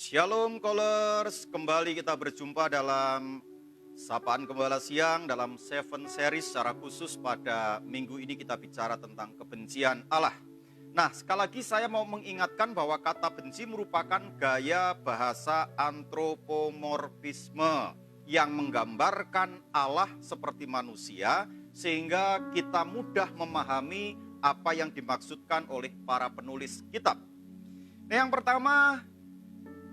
Shalom Callers, kembali kita berjumpa dalam Sapaan Gembala Siang dalam Seven Series secara khusus pada minggu ini kita bicara tentang kebencian Allah. Nah, sekali lagi saya mau mengingatkan bahwa kata benci merupakan gaya bahasa antropomorfisme yang menggambarkan Allah seperti manusia sehingga kita mudah memahami apa yang dimaksudkan oleh para penulis kitab. Nah, yang pertama,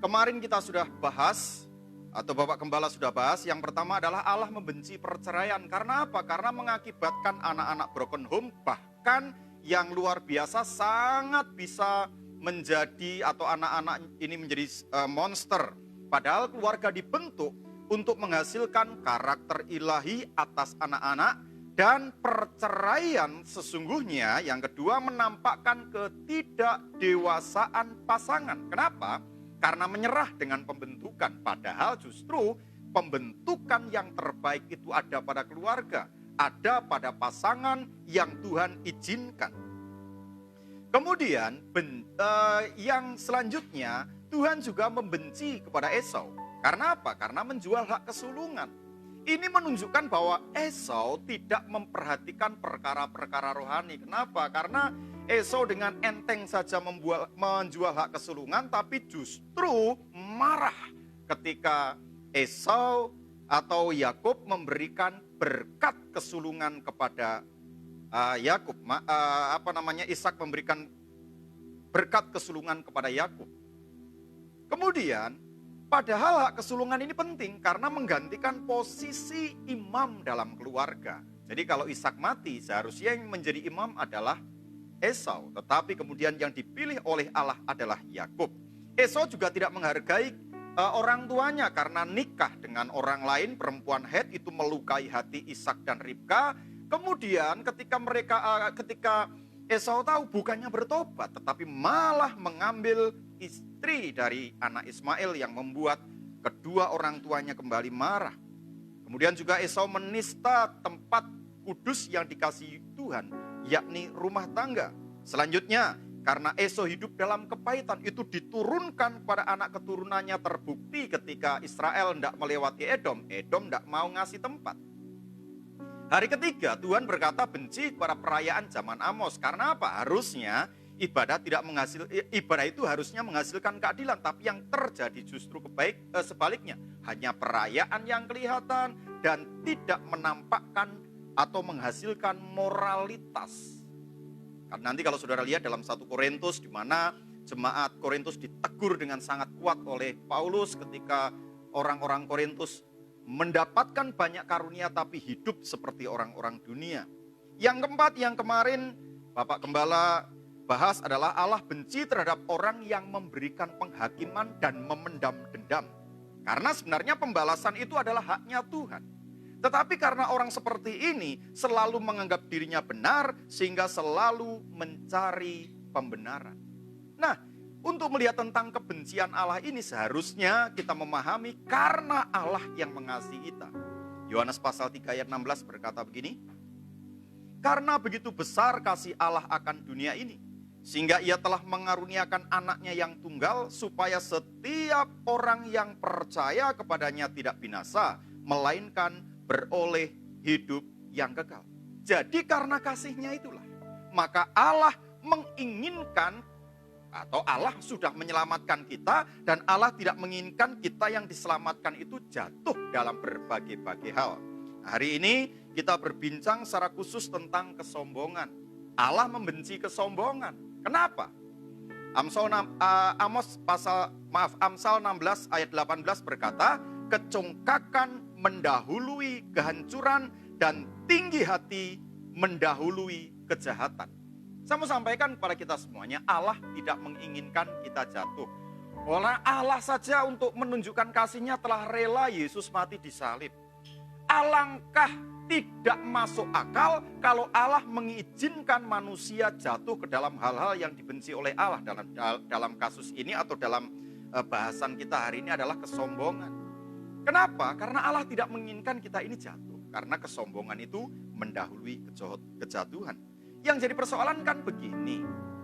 kemarin kita sudah bahas, atau Bapak Gembala sudah bahas, yang pertama adalah Allah membenci perceraian. Karena apa? Karena mengakibatkan anak-anak broken home, bahkan yang luar biasa sangat bisa menjadi, atau anak-anak ini menjadi monster. Padahal keluarga dibentuk untuk menghasilkan karakter ilahi atas anak-anak. Dan perceraian sesungguhnya yang kedua menampakkan ketidakdewasaan pasangan. Kenapa? Karena menyerah dengan pembentukan. Padahal justru pembentukan yang terbaik itu ada pada keluarga. Ada pada pasangan yang Tuhan izinkan. Kemudian yang selanjutnya Tuhan juga membenci kepada Esau. Karena apa? Karena menjual hak kesulungan. Ini menunjukkan bahwa Esau tidak memperhatikan perkara-perkara rohani. Kenapa? Karena Esau dengan enteng saja menjual hak kesulungan, tapi justru marah ketika Esau atau Yakub memberikan berkat kesulungan kepada Yakub. Ishak memberikan berkat kesulungan kepada Yakub. Kemudian padahal hak kesulungan ini penting karena menggantikan posisi imam dalam keluarga. Jadi kalau Ishak mati, seharusnya yang menjadi imam adalah Esau. Tetapi kemudian yang dipilih oleh Allah adalah Yakub. Esau juga tidak menghargai orang tuanya karena nikah dengan orang lain, perempuan Het itu melukai hati Ishak dan Ribka. Kemudian ketika Esau tahu bukannya bertobat, tetapi malah mengambil istri dari anak Ismail yang membuat kedua orang tuanya kembali marah. Kemudian juga Esau menista tempat kudus yang dikasihi Tuhan, yakni rumah tangga. Selanjutnya, karena Esau hidup dalam kepahitan, itu diturunkan kepada anak keturunannya. Terbukti ketika Israel tidak melewati Edom tidak mau ngasih tempat. Hari ketiga, Tuhan berkata benci kepada perayaan zaman Amos. Karena apa? Harusnya ibadah itu harusnya menghasilkan keadilan, tapi yang terjadi justru sebaliknya. Hanya perayaan yang kelihatan dan tidak menampakkan atau menghasilkan moralitas. Karena nanti kalau saudara lihat dalam 1 Korintus, di mana jemaat Korintus ditegur dengan sangat kuat oleh Paulus ketika orang-orang Korintus mendapatkan banyak karunia tapi hidup seperti orang-orang dunia. Yang keempat, yang kemarin Bapak Gembala bahas adalah Allah benci terhadap orang yang memberikan penghakiman dan memendam dendam. Karena sebenarnya pembalasan itu adalah haknya Tuhan. Tetapi karena orang seperti ini selalu menganggap dirinya benar sehingga selalu mencari pembenaran. Nah, untuk melihat tentang kebencian Allah ini seharusnya kita memahami karena Allah yang mengasihi kita. Yohanes pasal 3 ayat 16 berkata begini, karena begitu besar kasih Allah akan dunia ini, sehingga ia telah mengaruniakan anaknya yang tunggal, supaya setiap orang yang percaya kepadanya tidak binasa, melainkan beroleh hidup yang kekal. Jadi karena kasihnya itulah, maka Allah menginginkan, atau Allah sudah menyelamatkan kita, dan Allah tidak menginginkan kita yang diselamatkan itu jatuh dalam berbagai-bagai hal. Hari ini kita berbincang secara khusus tentang kesombongan. Allah membenci kesombongan. Kenapa? Amsal 16 ayat 18 berkata, kecongkakan mendahului kehancuran dan tinggi hati mendahului kejahatan. Saya mau sampaikan kepada kita semuanya, Allah tidak menginginkan kita jatuh. Oleh Allah saja untuk menunjukkan kasihnya telah rela Yesus mati di salib. Alangkah tidak masuk akal kalau Allah mengizinkan manusia jatuh ke dalam hal-hal yang dibenci oleh Allah. Dalam kasus ini atau dalam bahasan kita hari ini adalah kesombongan. Kenapa? Karena Allah tidak menginginkan kita ini jatuh. Karena kesombongan itu mendahului kejatuhan. Yang jadi persoalan kan begini,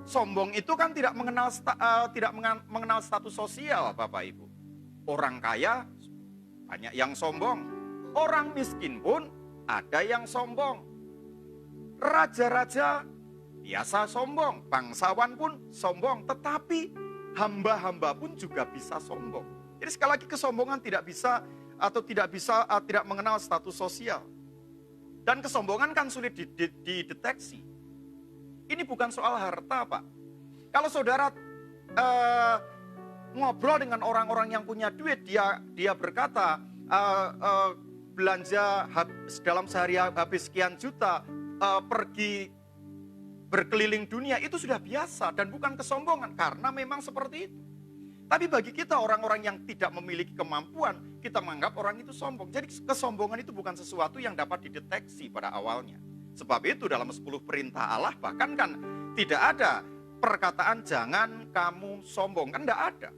Sombong itu kan tidak mengenal mengenal status sosial, Bapak Ibu. Orang kaya banyak yang sombong, orang miskin pun ada yang sombong. Raja-raja biasa sombong, bangsawan pun sombong, tetapi hamba-hamba pun juga bisa sombong. Jadi sekali lagi kesombongan tidak mengenal status sosial. Dan kesombongan kan sulit dideteksi. Ini bukan soal harta, Pak. Kalau saudara ngobrol dengan orang-orang yang punya duit, dia berkata belanja dalam sehari habis sekian juta, pergi berkeliling dunia, itu sudah biasa dan bukan kesombongan karena memang seperti itu. Tapi bagi kita orang-orang yang tidak memiliki kemampuan, kita menganggap orang itu sombong. Jadi kesombongan itu bukan sesuatu yang dapat dideteksi pada awalnya. Sebab itu dalam 10 perintah Allah bahkan kan tidak ada perkataan jangan kamu sombong, kan tidak ada.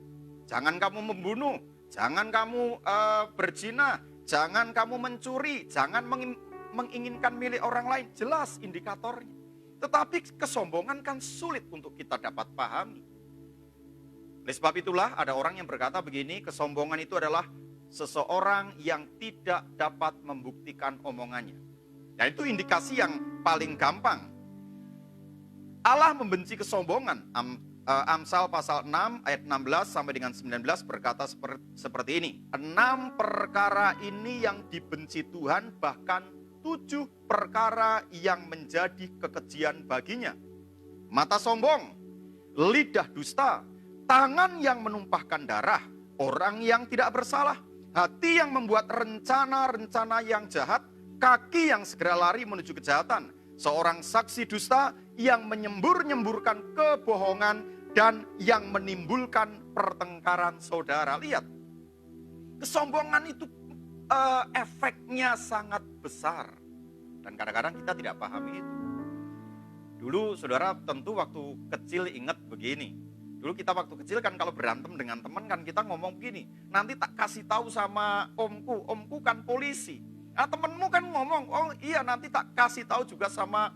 Jangan kamu membunuh, jangan kamu berzina, jangan kamu mencuri, jangan menginginkan milik orang lain. Jelas indikatornya. Tetapi kesombongan kan sulit untuk kita dapat pahami. Oleh sebab itulah ada orang yang berkata begini, kesombongan itu adalah seseorang yang tidak dapat membuktikan omongannya. Dan itu indikasi yang paling gampang. Allah membenci kesombongan. Amsal pasal 6 ayat 16 sampai dengan 19 berkata seperti ini. 6 perkara ini yang dibenci Tuhan, bahkan 7 perkara yang menjadi kekejian baginya. Mata sombong, lidah dusta, tangan yang menumpahkan darah, orang yang tidak bersalah, hati yang membuat rencana-rencana yang jahat, kaki yang segera lari menuju kejahatan, seorang saksi dusta yang menyembur-nyemburkan kebohongan dan yang menimbulkan pertengkaran saudara. Lihat, kesombongan itu efeknya sangat besar dan kadang-kadang kita tidak pahami itu. Dulu saudara tentu waktu kecil ingat begini. Dulu kita waktu kecil kan kalau berantem dengan teman kan kita ngomong begini, nanti tak kasih tahu sama omku kan polisi. Nah temenmu kan ngomong, oh iya nanti tak kasih tahu juga sama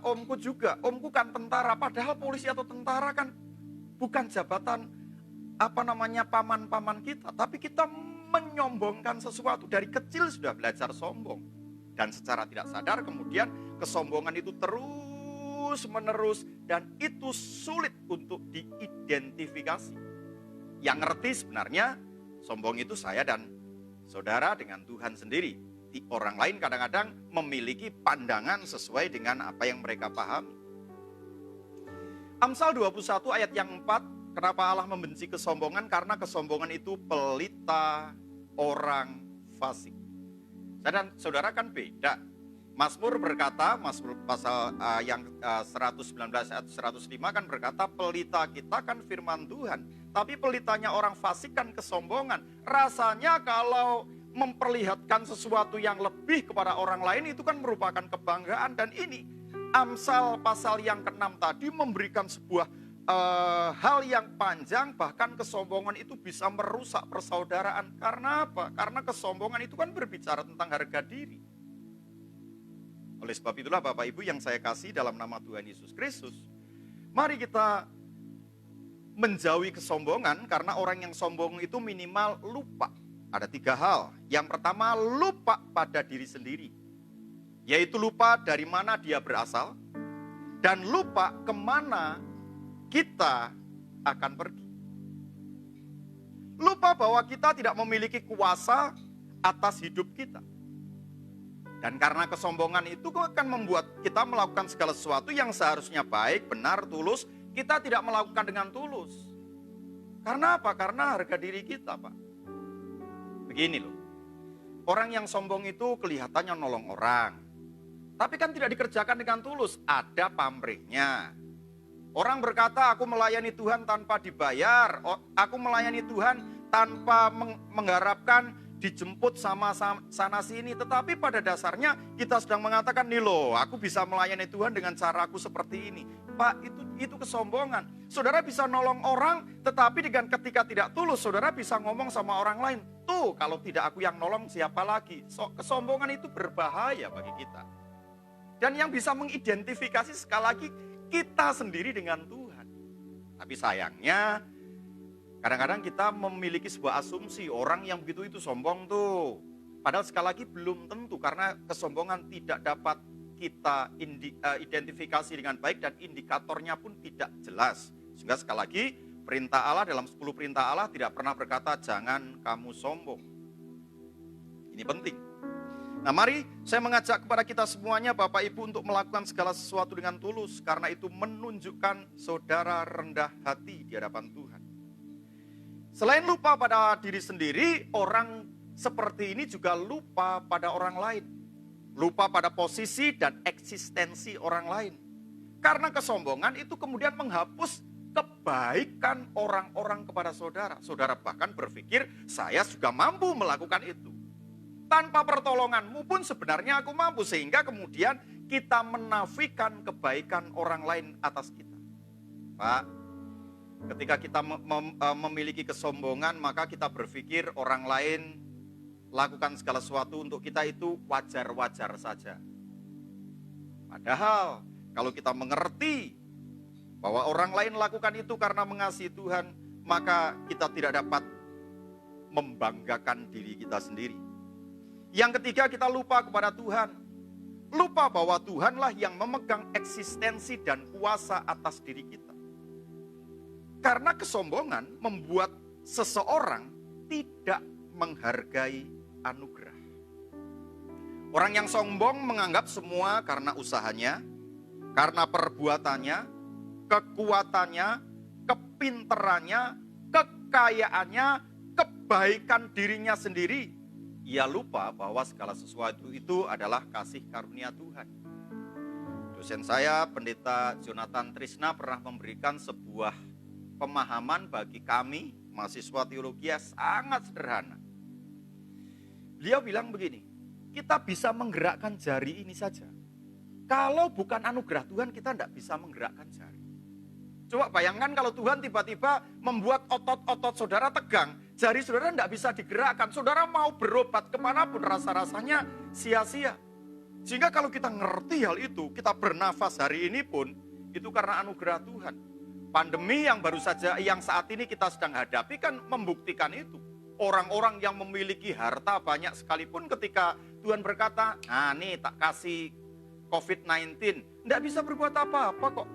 omku juga. Omku kan tentara, padahal polisi atau tentara kan bukan jabatan paman-paman kita. Tapi kita menyombongkan sesuatu, dari kecil sudah belajar sombong. Dan secara tidak sadar kemudian kesombongan itu terus menerus dan itu sulit untuk diidentifikasi. Yang ngerti sebenarnya sombong itu saya dan saudara dengan Tuhan sendiri. Orang lain kadang-kadang memiliki pandangan sesuai dengan apa yang mereka pahami. Amsal 21 ayat yang 4, kenapa Allah membenci kesombongan? Karena kesombongan itu pelita orang fasik. Saya dan saudara kan beda. Mazmur berkata, Mazmur pasal yang 119 ayat 105 kan berkata, pelita kita kan firman Tuhan. Tapi pelitanya orang fasik kan kesombongan. Rasanya kalau memperlihatkan sesuatu yang lebih kepada orang lain itu kan merupakan kebanggaan. Dan ini Amsal pasal yang ke-6 tadi memberikan sebuah hal yang panjang, bahkan kesombongan itu bisa merusak persaudaraan. Karena apa? Karena kesombongan itu kan berbicara tentang harga diri. Oleh sebab itulah Bapak Ibu yang saya kasih dalam nama Tuhan Yesus Kristus, mari kita menjauhi kesombongan, karena orang yang sombong itu minimal lupa. Ada 3 hal. Yang pertama, lupa pada diri sendiri. Yaitu lupa dari mana dia berasal dan lupa kemana kita akan pergi. Lupa bahwa kita tidak memiliki kuasa atas hidup kita. Dan karena kesombongan itu akan membuat kita melakukan segala sesuatu yang seharusnya baik, benar, tulus, kita tidak melakukan dengan tulus. Karena apa? Karena harga diri kita, Pak. Begini loh, orang yang sombong itu kelihatannya nolong orang, tapi kan tidak dikerjakan dengan tulus, ada pamrihnya. Orang berkata, aku melayani Tuhan tanpa dibayar, aku melayani Tuhan tanpa mengharapkan dijemput sama sana sini. Tetapi pada dasarnya kita sedang mengatakan, nih loh, aku bisa melayani Tuhan dengan caraku seperti ini. Pak, itu kesombongan. Saudara bisa nolong orang, tetapi dengan ketika tidak tulus, saudara bisa ngomong sama orang lain, tuh kalau tidak aku yang nolong siapa lagi. Kesombongan itu berbahaya bagi kita. Dan yang bisa mengidentifikasi sekali lagi, kita sendiri dengan Tuhan. Tapi sayangnya, kadang-kadang kita memiliki sebuah asumsi, orang yang begitu itu sombong tuh. Padahal sekali lagi belum tentu, karena kesombongan tidak dapat kita identifikasi dengan baik dan indikatornya pun tidak jelas. Sehingga sekali lagi, perintah Allah dalam 10 perintah Allah tidak pernah berkata, jangan kamu sombong. Ini penting. Nah, mari saya mengajak kepada kita semuanya, Bapak Ibu, untuk melakukan segala sesuatu dengan tulus. Karena itu menunjukkan saudara rendah hati di hadapan Tuhan. Selain lupa pada diri sendiri, orang seperti ini juga lupa pada orang lain. Lupa pada posisi dan eksistensi orang lain. Karena kesombongan itu kemudian menghapus kebaikan orang-orang kepada saudara. Saudara bahkan berpikir, saya juga mampu melakukan itu. Tanpa pertolonganmu pun sebenarnya aku mampu. Sehingga kemudian kita menafikan kebaikan orang lain atas kita. Pak, ketika kita memiliki kesombongan, maka kita berpikir orang lain lakukan segala sesuatu untuk kita itu wajar-wajar saja. Padahal kalau kita mengerti bahwa orang lain lakukan itu karena mengasihi Tuhan, maka kita tidak dapat membanggakan diri kita sendiri. Yang ketiga, kita lupa kepada Tuhan. Lupa bahwa Tuhanlah yang memegang eksistensi dan kuasa atas diri kita. Karena kesombongan membuat seseorang tidak menghargai anugerah. Orang yang sombong menganggap semua karena usahanya, karena perbuatannya, kekuatannya, kepinterannya, kekayaannya, kebaikan dirinya sendiri. Ia lupa bahwa segala sesuatu itu adalah kasih karunia Tuhan. Dosen saya, Pendeta Jonathan Trisna, pernah memberikan sebuah pemahaman bagi kami, mahasiswa teologi, sangat sederhana. Beliau bilang begini, kita bisa menggerakkan jari ini saja. Kalau bukan anugerah Tuhan, kita tidak bisa menggerakkan jari. Coba bayangkan kalau Tuhan tiba-tiba membuat otot-otot saudara tegang, jari saudara tidak bisa digerakkan. Saudara mau berobat kemanapun, rasa-rasanya sia-sia. Sehingga kalau kita ngerti hal itu, kita bernafas hari ini pun, itu karena anugerah Tuhan. Pandemi yang baru saja, yang saat ini kita sedang hadapi kan membuktikan itu. Orang-orang yang memiliki harta banyak sekalipun ketika Tuhan berkata, nah nih tak kasih COVID-19, tidak bisa berbuat apa-apa kok.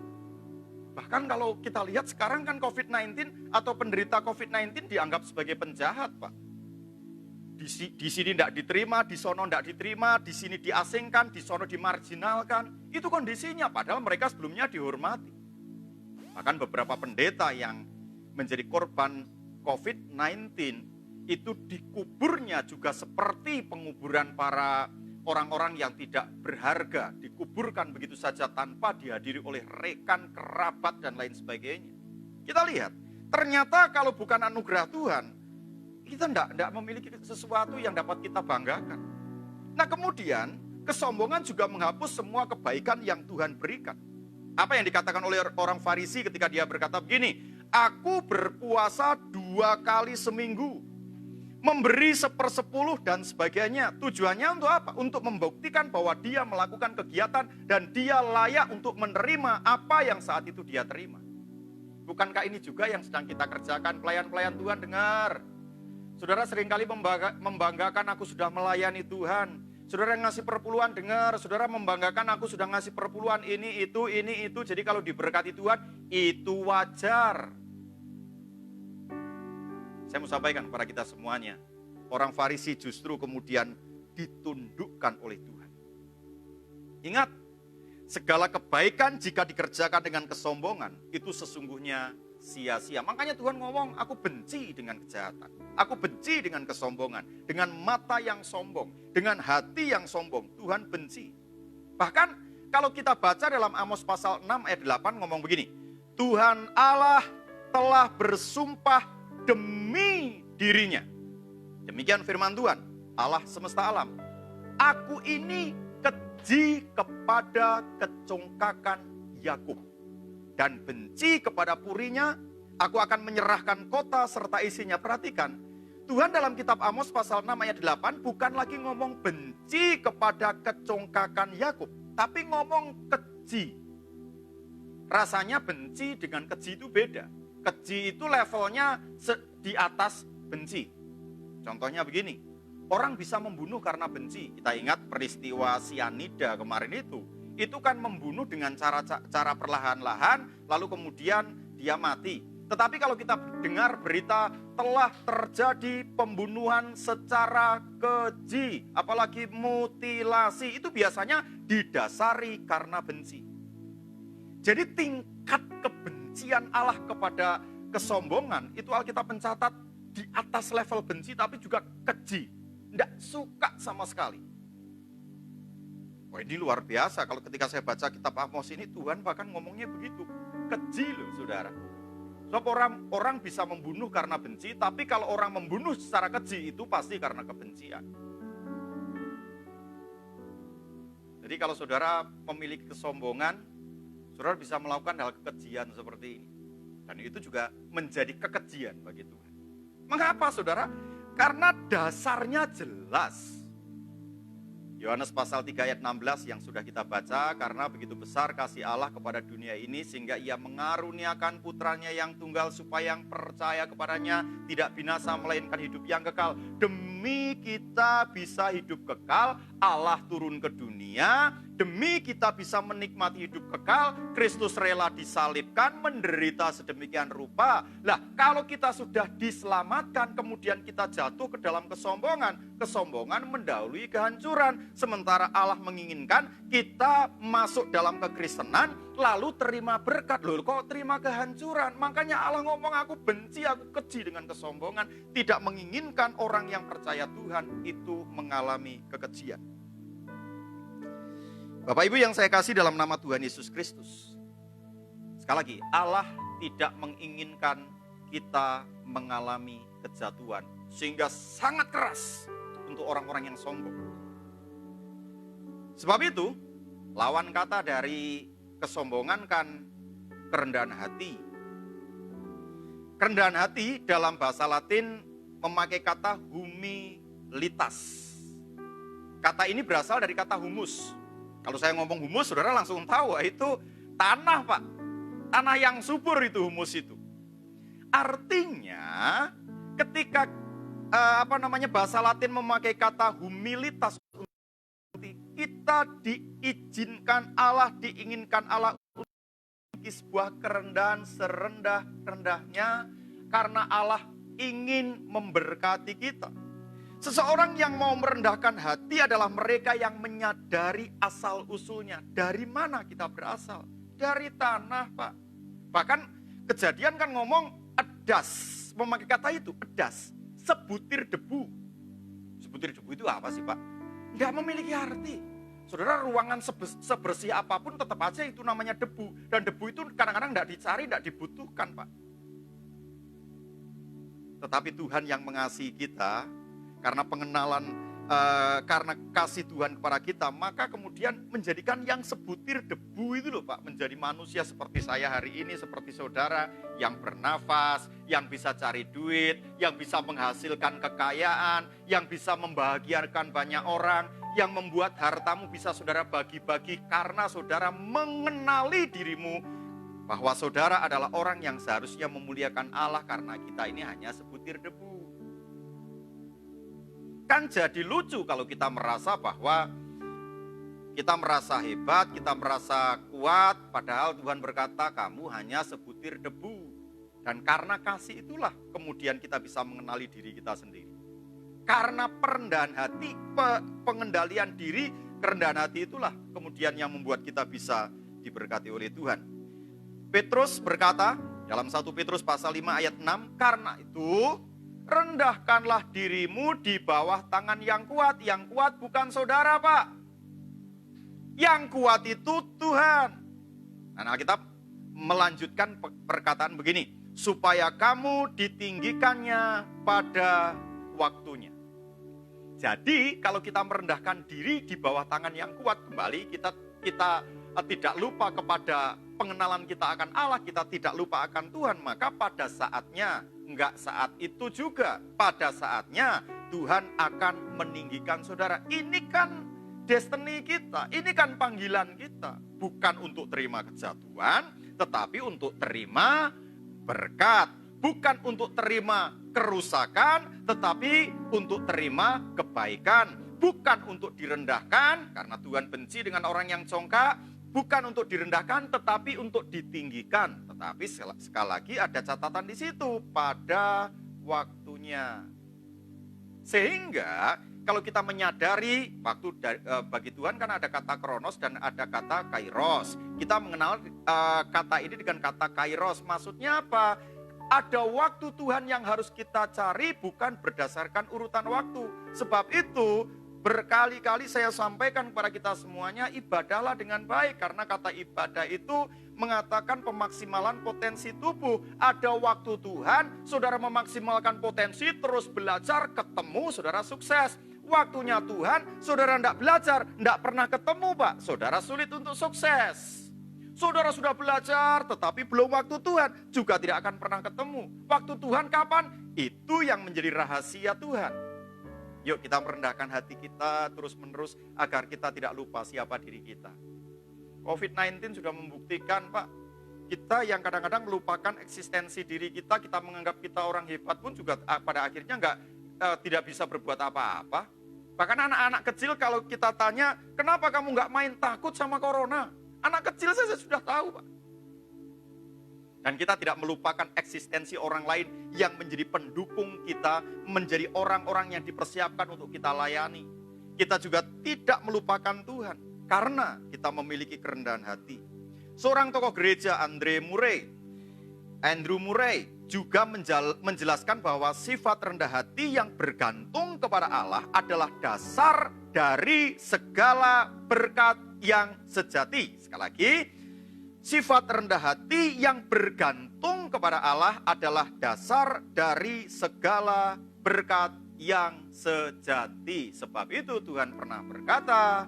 Bahkan kalau kita lihat sekarang kan COVID-19 atau penderita COVID-19 dianggap sebagai penjahat, Pak. Di sini tidak diterima, di sono tidak diterima, di sini diasingkan, di sono dimarginalkan. Itu kondisinya, padahal mereka sebelumnya dihormati. Bahkan beberapa pendeta yang menjadi korban COVID-19 itu dikuburnya juga seperti penguburan para orang-orang yang tidak berharga, dikuburkan begitu saja tanpa dihadiri oleh rekan, kerabat, dan lain sebagainya. Kita lihat, ternyata kalau bukan anugerah Tuhan, kita tidak memiliki sesuatu yang dapat kita banggakan. Nah kemudian, kesombongan juga menghapus semua kebaikan yang Tuhan berikan. Apa yang dikatakan oleh orang Farisi ketika dia berkata begini, aku berpuasa 2 kali seminggu, memberi 1/10 dan sebagainya. Tujuannya untuk apa? Untuk membuktikan bahwa dia melakukan kegiatan dan dia layak untuk menerima apa yang saat itu dia terima. Bukankah ini juga yang sedang kita kerjakan? Pelayan-pelayan Tuhan, dengar. Saudara seringkali membanggakan aku sudah melayani Tuhan. Saudara yang ngasih perpuluhan, dengar. Saudara membanggakan aku sudah ngasih perpuluhan ini, itu. Jadi kalau diberkati Tuhan, itu wajar. Saya mau sampaikan kepada kita semuanya, orang Farisi justru kemudian ditundukkan oleh Tuhan. Ingat, segala kebaikan jika dikerjakan dengan kesombongan, itu sesungguhnya sia-sia. Makanya Tuhan ngomong, aku benci dengan kejahatan. Aku benci dengan kesombongan. Dengan mata yang sombong, dengan hati yang sombong, Tuhan benci. Bahkan kalau kita baca dalam Amos pasal 6 ayat 8 ngomong begini, Tuhan Allah telah bersumpah demi dirinya. Demikian firman Tuhan, Allah semesta alam. Aku ini keji kepada kecongkakan Yakub dan benci kepada purinya. Aku akan menyerahkan kota serta isinya. Perhatikan, Tuhan dalam kitab Amos pasal 6 ayat 8 bukan lagi ngomong benci kepada kecongkakan Yakub, tapi ngomong keji. rasanya benci dengan keji itu beda. Keji itu levelnya di atas benci. Contohnya begini, orang bisa membunuh karena benci. Kita ingat peristiwa sianida kemarin itu kan membunuh dengan cara perlahan-lahan, lalu kemudian dia mati. Tetapi kalau kita dengar berita telah terjadi pembunuhan secara keji, apalagi mutilasi, itu biasanya didasari karena benci. Jadi tingkat kebencian Allah kepada kesombongan, itu Alkitab mencatat di atas level benci tapi juga keji. Tidak suka sama sekali. Wah, ini luar biasa kalau ketika saya baca kitab Amos ini, Tuhan bahkan ngomongnya begitu. Keji loh saudara. Sebab orang bisa membunuh karena benci, tapi kalau orang membunuh secara keji itu pasti karena kebencian. Jadi kalau saudara memiliki kesombongan, saudara bisa melakukan hal kekejian seperti ini. Dan itu juga menjadi kekejian bagi Tuhan. Mengapa saudara? Karena dasarnya jelas. Yohanes pasal 3 ayat 16 yang sudah kita baca, karena begitu besar kasih Allah kepada dunia ini sehingga ia mengaruniakan putranya yang tunggal supaya yang percaya kepadanya tidak binasa melainkan hidup yang kekal. Demi kita bisa hidup kekal, Allah turun ke dunia. Demi kita bisa menikmati hidup kekal, Kristus rela disalibkan, menderita sedemikian rupa. Lah, kalau kita sudah diselamatkan, kemudian kita jatuh ke dalam kesombongan, kesombongan mendahului kehancuran. Sementara Allah menginginkan kita masuk dalam kekristenan, lalu terima berkat. Loh, kok terima kehancuran? Makanya Allah ngomong, aku benci, aku keji dengan kesombongan. Tidak menginginkan orang yang percaya Tuhan itu mengalami kekejian. Bapak Ibu yang saya kasih dalam nama Tuhan Yesus Kristus. Sekali lagi, Allah tidak menginginkan kita mengalami kejatuhan. Sehingga sangat keras untuk orang-orang yang sombong. Sebab itu, lawan kata dari kesombongan kan kerendahan hati. Kerendahan hati dalam bahasa Latin memakai kata humilitas. Kata ini berasal dari kata humus. Kalau saya ngomong humus, saudara langsung tahu itu tanah, Pak. Tanah yang subur itu humus itu. Artinya ketika bahasa Latin memakai kata humilitas, kita diizinkan Allah, diinginkan Allah untuk memiliki sebuah kerendahan serendah-rendahnya karena Allah ingin memberkati kita. Seseorang yang mau merendahkan hati adalah mereka yang menyadari asal-usulnya. Dari mana kita berasal? Dari tanah, Pak. Bahkan Kejadian kan ngomong edas. Memakai kata itu, edas. Sebutir debu. Sebutir debu itu apa sih, Pak? Nggak memiliki arti. Saudara, ruangan sebersih apapun tetap aja itu namanya debu. Dan debu itu kadang-kadang nggak dicari, nggak dibutuhkan, Pak. Tetapi Tuhan yang mengasihi kita, karena karena kasih Tuhan kepada kita, maka kemudian menjadikan yang sebutir debu itu loh, Pak, menjadi manusia seperti saya hari ini, seperti saudara yang bernafas, yang bisa cari duit, yang bisa menghasilkan kekayaan, yang bisa membahagiakan banyak orang, yang membuat hartamu bisa saudara bagi-bagi karena saudara mengenali dirimu bahwa saudara adalah orang yang seharusnya memuliakan Allah karena kita ini hanya sebutir debu. Kan jadi lucu kalau kita merasa bahwa kita merasa hebat, kita merasa kuat, padahal Tuhan berkata kamu hanya sebutir debu. Dan karena kasih itulah kemudian kita bisa mengenali diri kita sendiri. Karena perendahan hati, pengendalian diri, kerendahan hati itulah kemudian yang membuat kita bisa diberkati oleh Tuhan. Petrus berkata dalam 1 Petrus pasal 5 ayat 6, karena itu rendahkanlah dirimu di bawah tangan yang kuat. Yang kuat bukan saudara, Pak. Yang kuat itu Tuhan. Nah, Alkitab melanjutkan perkataan begini, supaya kamu ditinggikannya pada waktunya. Jadi kalau kita merendahkan diri di bawah tangan yang kuat, kembali kita tidak lupa kepada pengenalan kita akan Allah, kita tidak lupa akan Tuhan, maka pada saatnya, enggak saat itu juga, pada saatnya Tuhan akan meninggikan saudara. Ini kan destiny kita, ini kan panggilan kita, bukan untuk terima kejatuhan, tetapi untuk terima berkat. Bukan untuk terima kerusakan, tetapi untuk terima kebaikan. Bukan untuk direndahkan, karena Tuhan benci dengan orang yang congkak. Bukan untuk direndahkan, tetapi untuk ditinggikan. Tetapi sekali lagi ada catatan di situ, pada waktunya. Sehingga kalau kita menyadari waktu bagi Tuhan kan ada kata kronos dan ada kata kairos. Kita mengenal kata ini dengan kata kairos. Maksudnya apa? Ada waktu Tuhan yang harus kita cari, bukan berdasarkan urutan waktu. Sebab itu berkali-kali saya sampaikan kepada kita semuanya, ibadahlah dengan baik. Karena kata ibadah itu mengatakan pemaksimalan potensi tubuh. Ada waktu Tuhan, saudara memaksimalkan potensi, terus belajar, ketemu, saudara sukses. Waktunya Tuhan, saudara tidak belajar, tidak pernah ketemu, Pak, saudara sulit untuk sukses. Saudara sudah belajar, tetapi belum waktu Tuhan, juga tidak akan pernah ketemu. Waktu Tuhan kapan? Itu yang menjadi rahasia Tuhan. Yuk kita merendahkan hati kita terus-menerus agar kita tidak lupa siapa diri kita. COVID-19 sudah membuktikan, Pak, kita yang kadang-kadang melupakan eksistensi diri kita, kita menganggap kita orang hebat pun juga pada akhirnya tidak bisa berbuat apa-apa. Bahkan anak-anak kecil kalau kita tanya, kenapa kamu nggak main, takut sama corona? Anak kecil saja sudah tahu, Pak. Dan kita tidak melupakan eksistensi orang lain yang menjadi pendukung kita, menjadi orang-orang yang dipersiapkan untuk kita layani. Kita juga tidak melupakan Tuhan, karena kita memiliki kerendahan hati. Seorang tokoh gereja, Andrew Murray, juga menjelaskan bahwa sifat rendah hati yang bergantung kepada Allah adalah dasar dari segala berkat yang sejati. Sekali lagi, sifat rendah hati yang bergantung kepada Allah adalah dasar dari segala berkat yang sejati. Sebab itu Tuhan pernah berkata,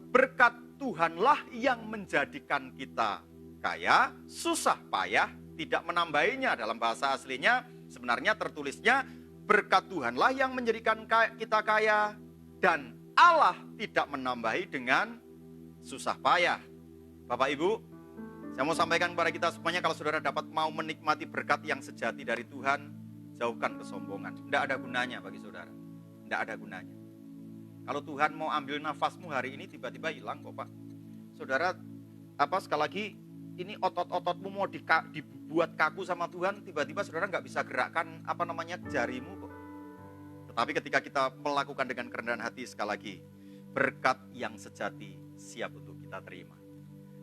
berkat Tuhanlah yang menjadikan kita kaya, susah payah, tidak menambahinya. Dalam bahasa aslinya sebenarnya tertulisnya, berkat Tuhanlah yang menjadikan kita kaya, dan Allah tidak menambahi dengan susah payah. Bapak Ibu, saya mau sampaikan kepada kita semuanya, kalau saudara dapat mau menikmati berkat yang sejati dari Tuhan, jauhkan kesombongan. Tidak ada gunanya bagi saudara. Tidak ada gunanya. Kalau Tuhan mau ambil nafasmu hari ini, tiba-tiba hilang kok, Pak. Saudara, sekali lagi, ini otot-ototmu mau dibuat kaku sama Tuhan, tiba-tiba saudara nggak bisa gerakkan jarimu kok. Tetapi ketika kita melakukan dengan kerendahan hati, sekali lagi, berkat yang sejati siap untuk kita terima.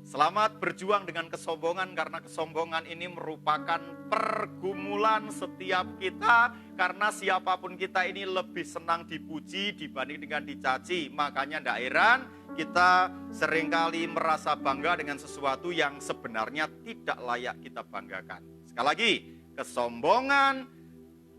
Selamat berjuang dengan kesombongan, karena kesombongan ini merupakan pergumulan setiap kita. Karena siapapun kita ini lebih senang dipuji dibanding dengan dicaci. Makanya tidak heran kita seringkali merasa bangga dengan sesuatu yang sebenarnya tidak layak kita banggakan. Sekali lagi, kesombongan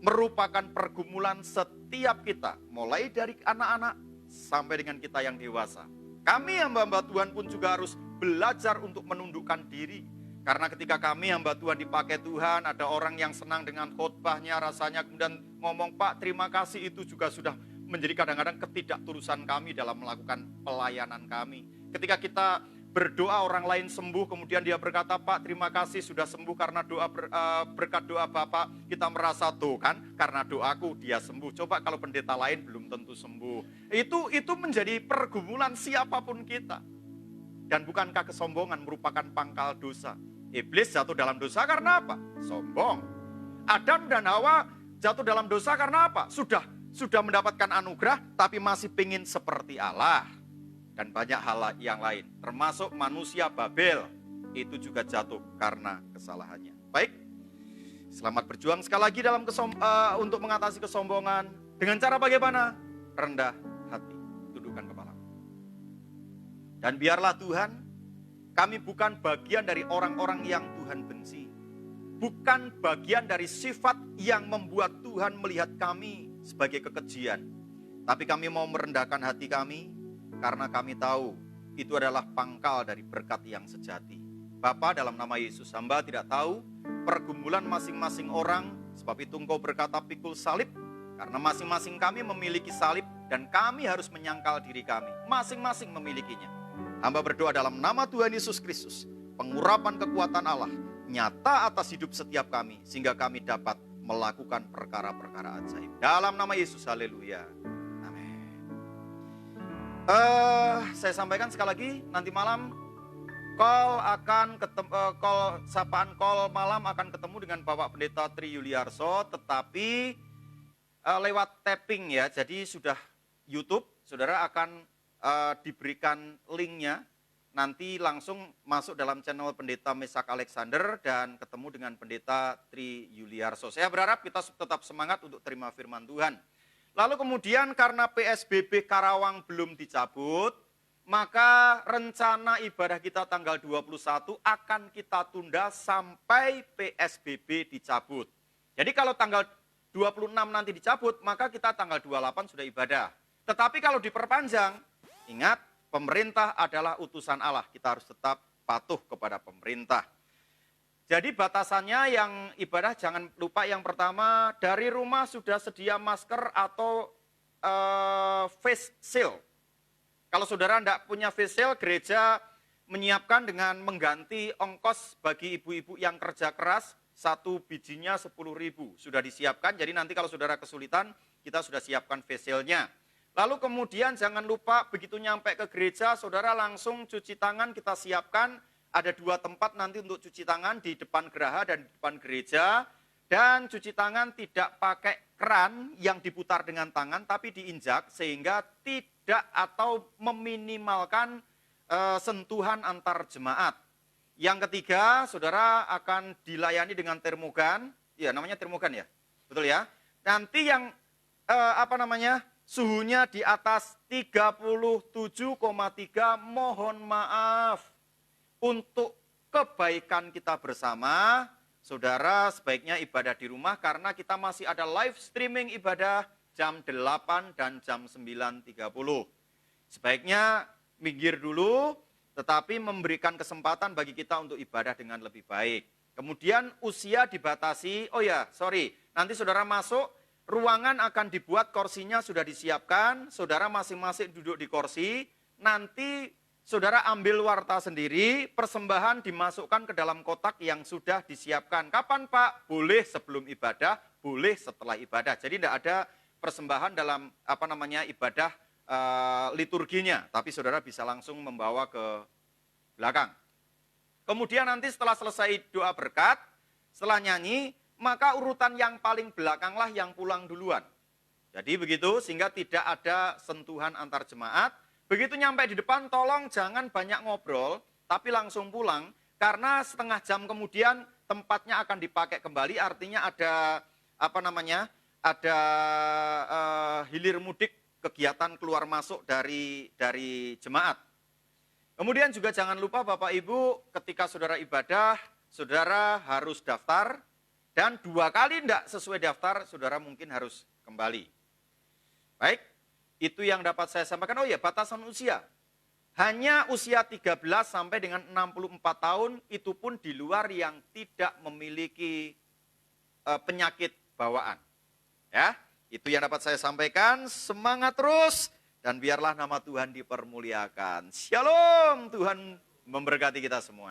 merupakan pergumulan setiap kita, mulai dari anak-anak sampai dengan kita yang dewasa. Kami hamba-hamba Tuhan pun juga harus belajar untuk menundukkan diri. Karena ketika kami hamba Tuhan dipakai Tuhan, ada orang yang senang dengan khotbahnya, rasanya kemudian ngomong, Pak terima kasih, itu juga sudah menjadi kadang-kadang ketidaktulusan kami dalam melakukan pelayanan kami. Ketika kita berdoa orang lain sembuh, kemudian dia berkata, Pak terima kasih sudah sembuh karena berkat doa Bapak, kita merasa tuh kan, karena doaku dia sembuh. Coba kalau pendeta lain belum tentu sembuh. Itu menjadi pergumulan siapapun kita. Dan bukankah kesombongan merupakan pangkal dosa? Iblis jatuh dalam dosa karena apa? Sombong. Adam dan Hawa jatuh dalam dosa karena apa? Sudah mendapatkan anugerah, tapi masih ingin seperti Allah. Dan banyak hal yang lain, termasuk manusia Babel, itu juga jatuh karena kesalahannya. Baik, selamat berjuang sekali lagi dalam untuk mengatasi kesombongan. Dengan cara bagaimana? Rendah hati, tundukkan kepala. Dan biarlah Tuhan, kami bukan bagian dari orang-orang yang Tuhan benci. Bukan bagian dari sifat yang membuat Tuhan melihat kami sebagai kekejian. Tapi kami mau merendahkan hati kami, karena kami tahu itu adalah pangkal dari berkat yang sejati. Bapa, dalam nama Yesus, hamba tidak tahu pergumulan masing-masing orang, sebab itu Engkau berkata pikul salib, karena masing-masing kami memiliki salib, dan kami harus menyangkal diri kami, masing-masing memilikinya. Hamba berdoa dalam nama Tuhan Yesus Kristus, pengurapan kekuatan Allah nyata atas hidup setiap kami, sehingga kami dapat melakukan perkara-perkara ajaib. Dalam nama Yesus, haleluya. Amin. Saya sampaikan sekali lagi, nanti malam sapaan call malam akan ketemu dengan Bapak Pendeta Tri Yuliarso, tetapi lewat tapping ya, jadi sudah YouTube, saudara akan diberikan linknya. Nanti langsung masuk dalam channel Pendeta Mesak Alexander dan ketemu dengan Pendeta Tri Yuliarso. Saya berharap kita tetap semangat untuk terima firman Tuhan. Lalu kemudian karena PSBB Karawang belum dicabut, maka rencana ibadah kita tanggal 21 akan kita tunda sampai PSBB dicabut. Jadi kalau tanggal 26 nanti dicabut, maka kita tanggal 28 sudah ibadah. Tetapi kalau diperpanjang, ingat, pemerintah adalah utusan Allah, kita harus tetap patuh kepada pemerintah. Jadi batasannya yang ibadah jangan lupa yang pertama, dari rumah sudah sedia masker atau face shield. Kalau saudara tidak punya face shield, gereja menyiapkan dengan mengganti ongkos bagi ibu-ibu yang kerja keras, satu bijinya 10.000, sudah disiapkan, jadi nanti kalau saudara kesulitan, kita sudah siapkan face shield-nya. Lalu kemudian jangan lupa begitu nyampe ke gereja, saudara langsung cuci tangan, kita siapkan. Ada 2 tempat nanti untuk cuci tangan, di depan geraha dan di depan gereja. Dan cuci tangan tidak pakai keran yang diputar dengan tangan, tapi diinjak sehingga tidak atau meminimalkan sentuhan antar jemaat. Yang ketiga, saudara akan dilayani dengan termogan. Ya, namanya termogan ya, betul ya. Nanti yang suhunya di atas 37,3, mohon maaf. Untuk kebaikan kita bersama, saudara sebaiknya ibadah di rumah karena kita masih ada live streaming ibadah jam 8 dan jam 9.30. Sebaiknya minggir dulu, tetapi memberikan kesempatan bagi kita untuk ibadah dengan lebih baik. Kemudian usia dibatasi, nanti saudara masuk, ruangan akan dibuat, kursinya sudah disiapkan, saudara masing-masing duduk di kursi, nanti saudara ambil warta sendiri, persembahan dimasukkan ke dalam kotak yang sudah disiapkan. Kapan Pak? Boleh sebelum ibadah, boleh setelah ibadah. Jadi tidak ada persembahan dalam ibadah liturginya, tapi saudara bisa langsung membawa ke belakang. Kemudian nanti setelah selesai doa berkat, setelah nyanyi, maka urutan yang paling belakanglah yang pulang duluan. Jadi begitu, sehingga tidak ada sentuhan antar jemaat. Begitu nyampe di depan, tolong jangan banyak ngobrol, tapi langsung pulang, karena setengah jam kemudian tempatnya akan dipakai kembali, artinya ada hilir mudik, kegiatan keluar masuk dari jemaat. Kemudian juga jangan lupa Bapak Ibu, ketika saudara ibadah, saudara harus daftar, dan 2 kali tidak sesuai daftar, saudara mungkin harus kembali. Baik, itu yang dapat saya sampaikan. Batasan usia. Hanya usia 13 sampai dengan 64 tahun, itu pun di luar yang tidak memiliki penyakit bawaan. Ya, itu yang dapat saya sampaikan. Semangat terus, dan biarlah nama Tuhan dipermuliakan. Shalom, Tuhan memberkati kita semua.